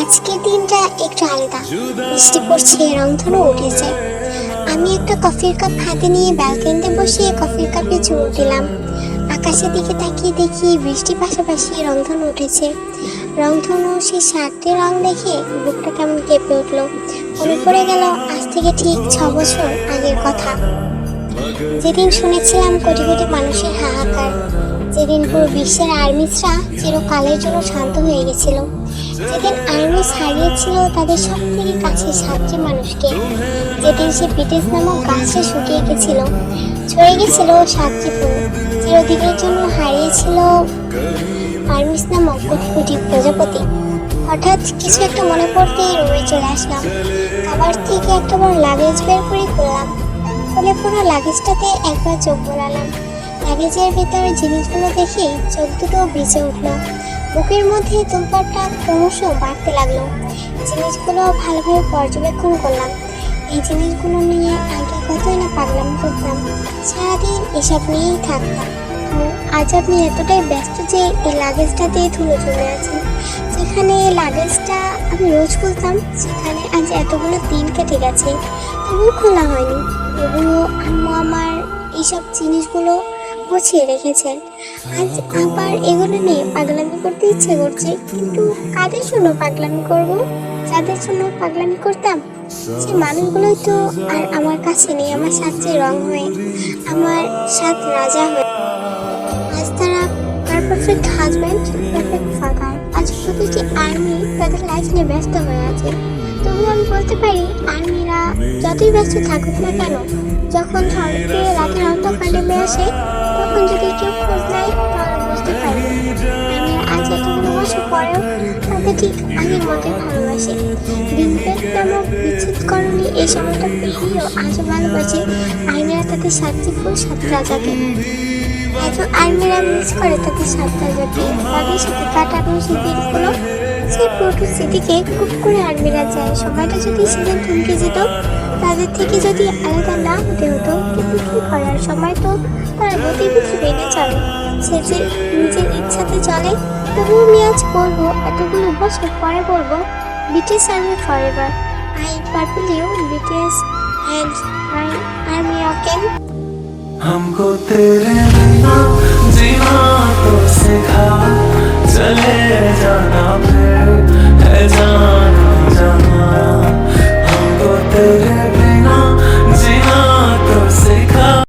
আজকের দিনটা একটু আলাদা। বৃষ্টি পড়ছে, রংধনু উঠেছে। আমি একটা কফির কাপ হাতে নিয়ে ব্যালকনিতে বসে কফির কাপে চুমুক দিলাম। আকাশের দিকে তাকিয়ে দেখি বৃষ্টির পাশাপাশি রংধনু উঠেছে। রংধনু সেই সাতটি রং দেখে বুকটা কেমন কেঁপে উঠলো। মনে পড়ে গেল আজ থেকে ঠিক 6 বছর আগের কথা, যেদিন শুনেছিলাম কোটি কোটি মানুষের হাহাকার, যেদিন পুরো বিশ্বের আর্মিসরা চিরকালের জন্য শান্ত হয়ে গেছিল, যেদিন আর্মিস হারিয়েছিল তাদের সব থেকে কাছের 7টি মানুষকে, যেদিন সে বিটিস নামক গাছটা শুকিয়ে গেছিল, ছড়ে গেছিল 7টি ফুল, চিরদিনের জন্য হারিয়েছিল আর্মিস নামক কোটি কোটি প্রজাপতি। হঠাৎ কিছু একটা মনে পড়তে রুমে চলে আসলাম। খাবার থেকে একটা বড় লাগেজ বের করে খুললাম। খুলে পুরো লাগেজটাতে একবার চোখ বোলালাম। লাগেজের ভেতরে জিনিসগুলো দেখে চোখ দুটো ভিজে উঠল। বুকের মধ্যে তুলপাটটা ক্রমশ বাড়তে লাগলো। জিনিসগুলো ভালোভাবে পর্যবেক্ষণ করলাম। এই জিনিসগুলো নিয়ে আগে কতই না পাগলামি করতাম, সারাদিন এসব নিয়েই থাকতাম। আজ আমি এতটাই ব্যস্ত যে এই লাগেজটাতে ধুলো জমে আছে। যেখানে লাগেজটা আমি রোজ খুলতাম, সেখানে আজ এতগুলো দিন কেটে গেছে, তবুও খোলা হয়নি। তবুও আম্মু আমার এইসব জিনিসগুলো গুছিয়ে রেখেছেন। আজ আবার এগুলো নিয়ে পাগলামি করতে ইচ্ছে করছে, কিন্তু কাদের জন্য পাগলামি করব? যাদের জন্য পাগলামি করতাম সে মানুষগুলোই তো আর আমার কাছে নেই। আমার সাথে রং হয়ে, আমার সাথ রাজা হয়ে। আজ তারা পারফেক্ট হাজব্যান্ড, পারফেক্ট ফাদার। আজ প্রতিটি আর্মি তাদের লাইফ নিয়ে ব্যস্ত হয়ে আছে। তবুও আমি বলতে পারি, আর্মিরা যতই ব্যস্ত থাকুক না কেন, যখন ধরতে রাতের অন্ধকার নেমে আসে, তখন যদি কেউ খোঁজ নেয় তাহলে বুঝতে পারি আর্মিরা আজ এতগুলো বছর পরেও তাদের ঠিক আগের মতোই ভালোবাসে। বিদ্বেষ নামক বিচ্ছেদকরণী এই সময়টা পেরিয়েও আজও ভালোবাসে আর্মিরা তাদের 7টি ফুল 7 রাজাকে। এত আর্মিরা মিস করে তাদের 7 রাজাকে, তাদের সাথে কাটানো সেই দিনগুলো, সেই পুরো স্মৃতিকে খুব করে আর্মিরা যায়। সময়টা যদি সেদিন থমকে যেত, তাদের থেকে যদি আলাদা না হতে হতো, কিন্তু কি করার, সময় তো তার গতিবিধি মেনে চলে, সে যে নিজের ইচ্ছাতে চলে। তবুও আমি আজ বলবো, এতগুলো বছর পরে বলবো, BTS army forever. I purple you BTS and my army okay. हमको तेरे बिना जीना तो सिखा, चले जाना फिर है जाना।